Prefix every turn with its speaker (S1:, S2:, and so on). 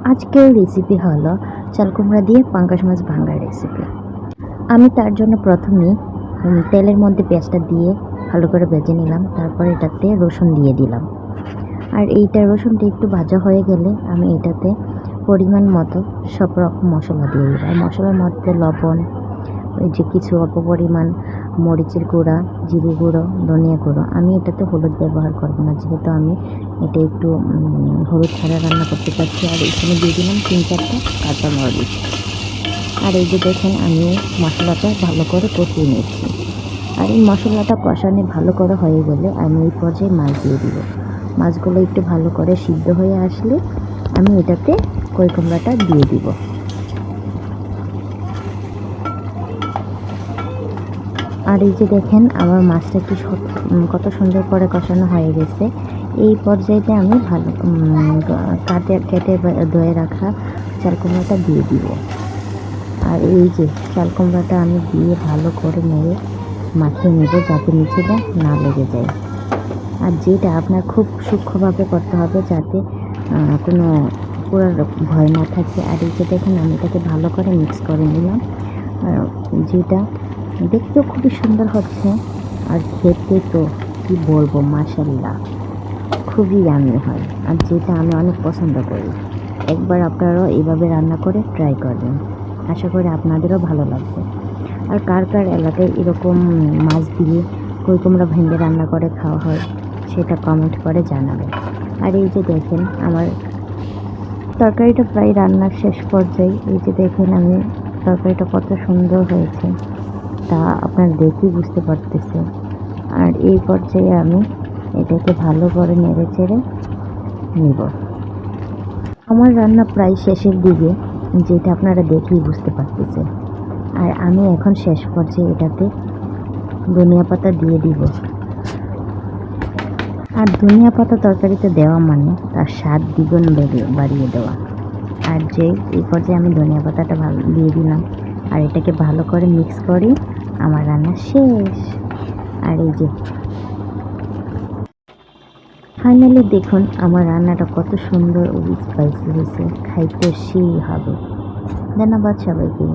S1: আজকের রেসিপি হলো চাল কুমড়া দিয়ে পাঙ্গাস মাছ ভাঙার রেসিপি। আমি তার জন্য প্রথমেই তেলের মধ্যে পেঁয়াজটা দিয়ে ভালো করে ভেজে নিলাম। তারপর এটাতে রসুন দিয়ে দিলাম। আর এইটা রসুনটা একটু ভাজা হয়ে গেলে আমি এটাতে পরিমাণ মতো সব রকম মশলা দিয়ে দিলাম। আর মশলার মধ্যে লবণ, ওই যে কিছু অল্প পরিমাণ মরিচের গুঁড়া, জিরে গুঁড়ো, ধনিয়া গুঁড়ো। আমি এটাতে হলুদ ব্যবহার করবো না, যেহেতু আমি এটা একটু হলুদ ছাড়া রান্না করতে চাচ্ছি। আর এখানে দিয়ে দিলাম 3-4টা কাঁচামরিচ। আর এই যে দেখেন আমি মশলাটা ভালো করে কষিয়ে নিচ্ছি। আর এই মশলাটা কষানো ভালো করে হয়ে গেলে আমি এই পর্যায়ে মাছ দিয়ে দিব। মাছগুলো একটু ভালো করে সিদ্ধ হয়ে আসলে আমি এটাতে কই কুমড়াটা দিয়ে দিব। আর এই যে দেখেন আমার মাছটা কি কত সুন্দর করে কষানো হয়ে গেছে। এই পর্যায়েতে আমি ভালো কেটে ধুয়ে রাখা চাল কুমড়াটা দিয়ে দিব। আর এই যে চাল কুমড়াটা আমি দিয়ে ভালো করে নেড়ে মাখিয়ে নেব, যাতে নিচেটা না লেগে যায়। আর যেটা আপনার খুব সূক্ষ্মভাবে করতে হবে, যাতে কোনো পুরো ভয় না থাকে। আর এই যে দেখেন আমি এটাকে ভালো করে মিক্স করে নিলাম। আর যেটা দেখতেও খুবই সুন্দর হচ্ছে, আর খেতে তো কি বলবো, মাশাআল্লাহ খুবই ইয়াম্মি হয়। আর যেটা আমি অনেক পছন্দ করি। একবার আপনারাও এইভাবে রান্না করে ট্রাই করবেন, আশা করি আপনাদেরও ভালো লাগবে। আর কার কার এলাকায় এরকম মাছ দিয়ে কই কুমড়া ভেঙে রান্না করে খাওয়া হয়, সেটা কমেন্ট করে জানাবেন। আর এই যে দেখেন আমার তরকারিটা প্রায় রান্নার শেষ পর্যায়ে। এই যে দেখেন আমি তরকারিটা কত সুন্দর হয়েছে, তা আপনারা দেখেই বুঝতে পারতেছে। আর এই পর্যায়ে আমি এটাকে ভালো করে নেড়ে চেড়ে নিব। আমার রান্না প্রায় শেষের দিকে, যেটা আপনারা দেখেই বুঝতে পারতেছে। আর আমি এখন শেষ পর্যায়ে এটাতে ধনিয়া পাতা দিয়ে দিব। আর ধনিয়া পাতা তরকারিতে দেওয়া মানে তার স্বাদ দ্বিগুণ বাড়িয়ে দেওয়া। আর যে এই পর্যায়ে আমি ধনিয়া পাতাটা ভালো দিয়ে দিলাম। আর এটাকে ভালো করে মিক্স করি, আমার রান্না শেষ। আর এই যে ফাইনালি দেখুন আমার রান্নাটা কত সুন্দর ও স্পাইসি হয়েছে, খাইতে সেই হবে। ধন্যবাদ সবাইকে।